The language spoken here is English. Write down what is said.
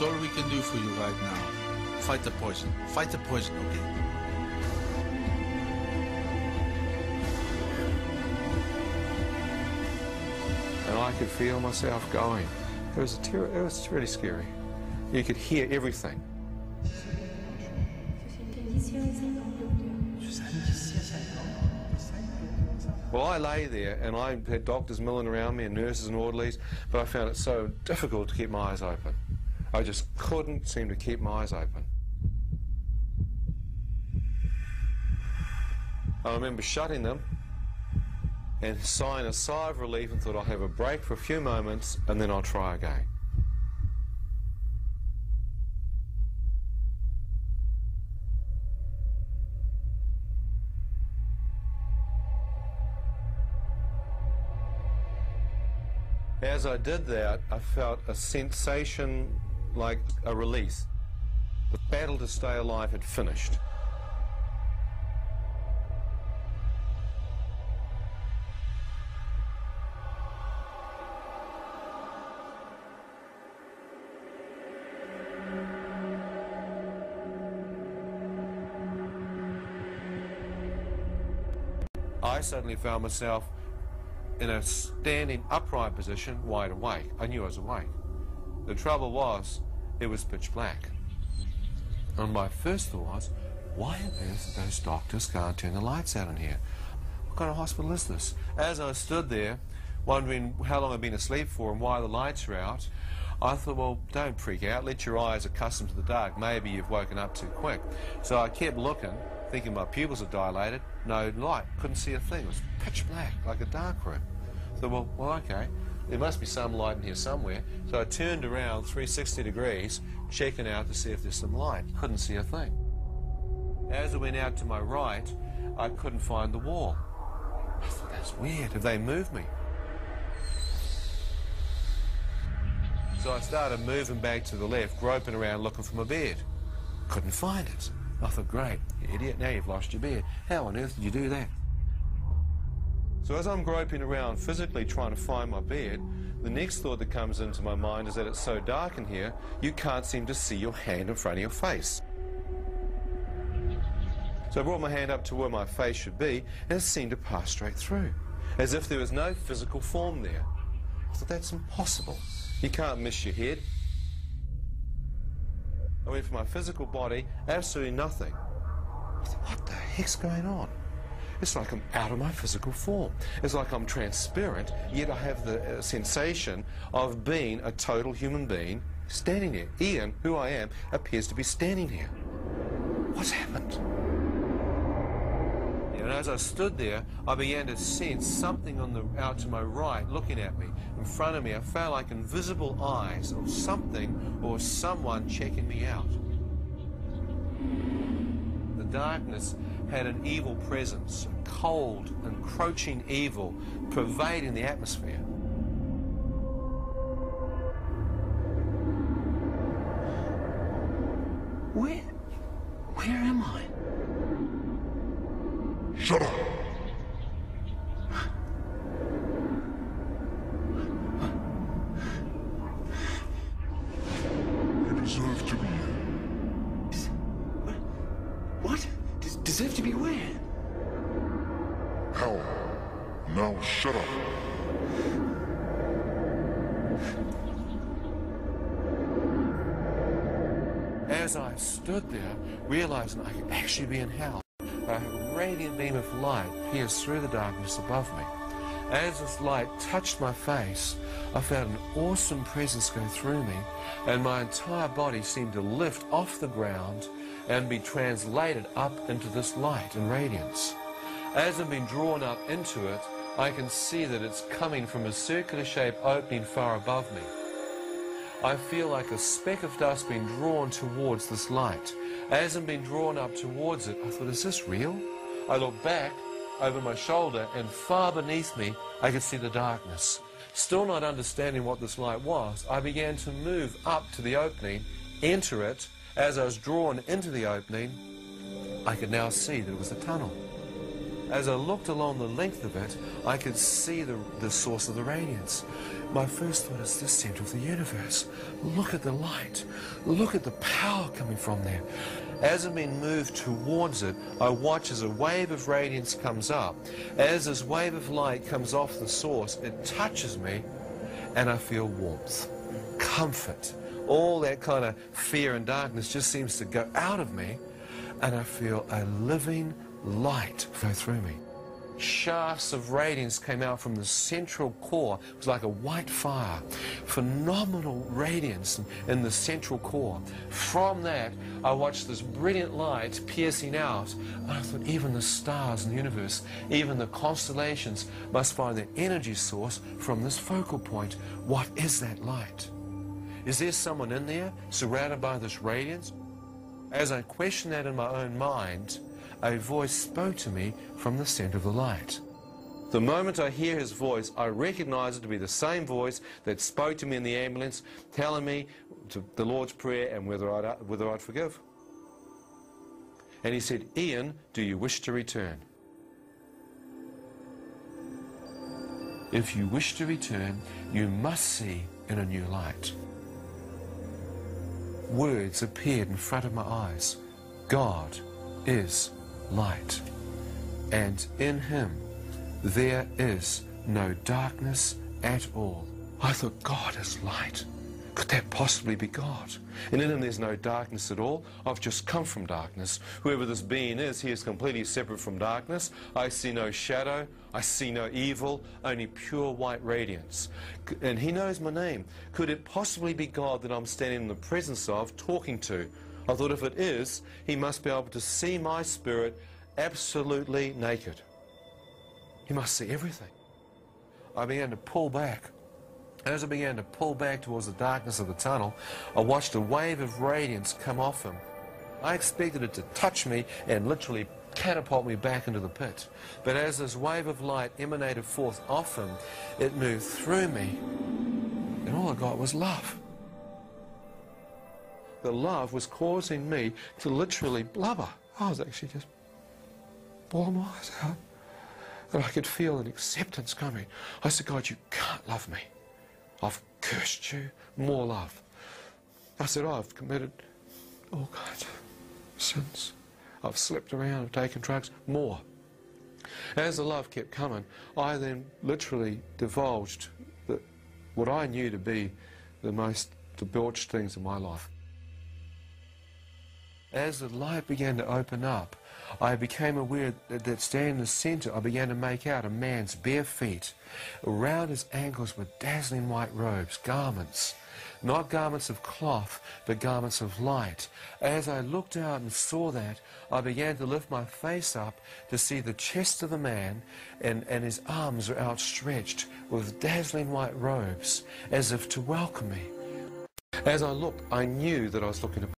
That's all we can do for you right now. Fight the poison. Fight the poison, okay? And I could feel myself going. It was really scary. You could hear everything. Well, I lay there and I had doctors milling around me and nurses and orderlies, but I found it so difficult to keep my eyes open. I just couldn't seem to keep my eyes open. I remember shutting them and sighing a sigh of relief and thought I'll have a break for a few moments and then I'll try again. As I did that, I felt a sensation like a release. The battle to stay alive had finished. I suddenly found myself in a standing upright position, wide awake. I knew I was awake. The trouble was, it was pitch black. And my first thought was, why on earth those doctors can't turn the lights out in here? What kind of hospital is this? As I stood there, wondering how long I'd been asleep for and why the lights are out, I thought, well, don't freak out. Let your eyes accustom to the dark. Maybe you've woken up too quick. So I kept looking, thinking my pupils had dilated. No light. Couldn't see a thing. It was pitch black, like a dark room. So, well, okay. There must be some light in here somewhere. So I turned around 360 degrees, checking out to see if there's some light. Couldn't see a thing. As I went out to my right, I couldn't find the wall. I thought, that's weird. Have they moved me? So I started moving back to the left, groping around looking for my bed. Couldn't find it. I thought, great, you idiot, now you've lost your bed. How on earth did you do that? So as I'm groping around physically trying to find my bed, the next thought that comes into my mind is that it's so dark in here, you can't seem to see your hand in front of your face. So I brought my hand up to where my face should be, and it seemed to pass straight through, as if there was no physical form there. I thought, that's impossible. You can't miss your head. I went for my physical body, absolutely nothing. I thought, what the heck's going on? It's like I'm out of my physical form. It's like I'm transparent, yet I have the sensation of being a total human being standing there. Ian, who I am, appears to be standing here. What's happened? And as I stood there, I began to sense something out to my right looking at me. In front of me, I felt like invisible eyes of something or someone checking me out. The darkness had an evil presence, a cold, encroaching evil pervading the atmosphere. Where am I? Shut up! You deserve to be here. What? Deserve to be where? Hell. Now shut up. As I stood there, realizing I could actually be in hell, a radiant beam of light pierced through the darkness above me. As this light touched my face, I felt an awesome presence go through me, and my entire body seemed to lift off the ground and be translated up into this light and radiance. As I'm being drawn up into it, I can see that it's coming from a circular-shaped opening far above me. I feel like a speck of dust being drawn towards this light. As I'm being drawn up towards it, I thought, is this real? I looked back over my shoulder, and far beneath me, I could see the darkness. Still not understanding what this light was, I began to move up to the opening, enter it. As I was drawn into the opening, I could now see that it was a tunnel. As I looked along the length of it, I could see the source of the radiance. My first thought is the center of the universe. Look at the light. Look at the power coming from there. As I've been moved towards it, I watch as a wave of radiance comes up. As this wave of light comes off the source, it touches me, and I feel warmth, comfort. All that kind of fear and darkness just seems to go out of me, and I feel a living light flow through me. Shafts of radiance came out from the central core. It was like a white fire. Phenomenal radiance in the central core. From that, I watched this brilliant light piercing out. And I thought, even the stars in the universe, even the constellations must find their energy source from this focal point. What is that light? Is there someone in there surrounded by this radiance? As I questioned that in my own mind, a voice spoke to me from the center of the light. The moment I hear his voice, I recognize it to be the same voice that spoke to me in the ambulance, telling me the Lord's Prayer and whether I'd forgive. And he said, "Ian, do you wish to return? If you wish to return, you must see in a new light." Words appeared in front of my eyes. God is light, and in him there is no darkness at all. I thought, God is light. Could that possibly be God? And in him there's no darkness at all. I've just come from darkness. Whoever this being is, he is completely separate from darkness. I see no shadow. I see no evil, only pure white radiance. And he knows my name. Could it possibly be God that I'm standing in the presence of, talking to? I thought, if it is, he must be able to see my spirit absolutely naked. He must see everything. I began to pull back. As I began to pull back towards the darkness of the tunnel, I watched a wave of radiance come off him. I expected it to touch me and literally catapult me back into the pit. But as this wave of light emanated forth off him, it moved through me, and all I got was love. The love was causing me to literally blubber. I was actually just bawling my eyes out. And I could feel an acceptance coming. I said, God, you can't love me. I've cursed you. More love. I said, I've committed all kinds of sins. I've slept around, I've taken drugs. More. As the love kept coming, I then literally divulged what I knew to be the most debauched things in my life. As the light began to open up, I became aware that standing in the center, I began to make out a man's bare feet. Around his ankles were dazzling white robes, garments. Not garments of cloth, but garments of light. As I looked out and saw that, I began to lift my face up to see the chest of the man, and his arms were outstretched with dazzling white robes, as if to welcome me. As I looked, I knew that I was looking at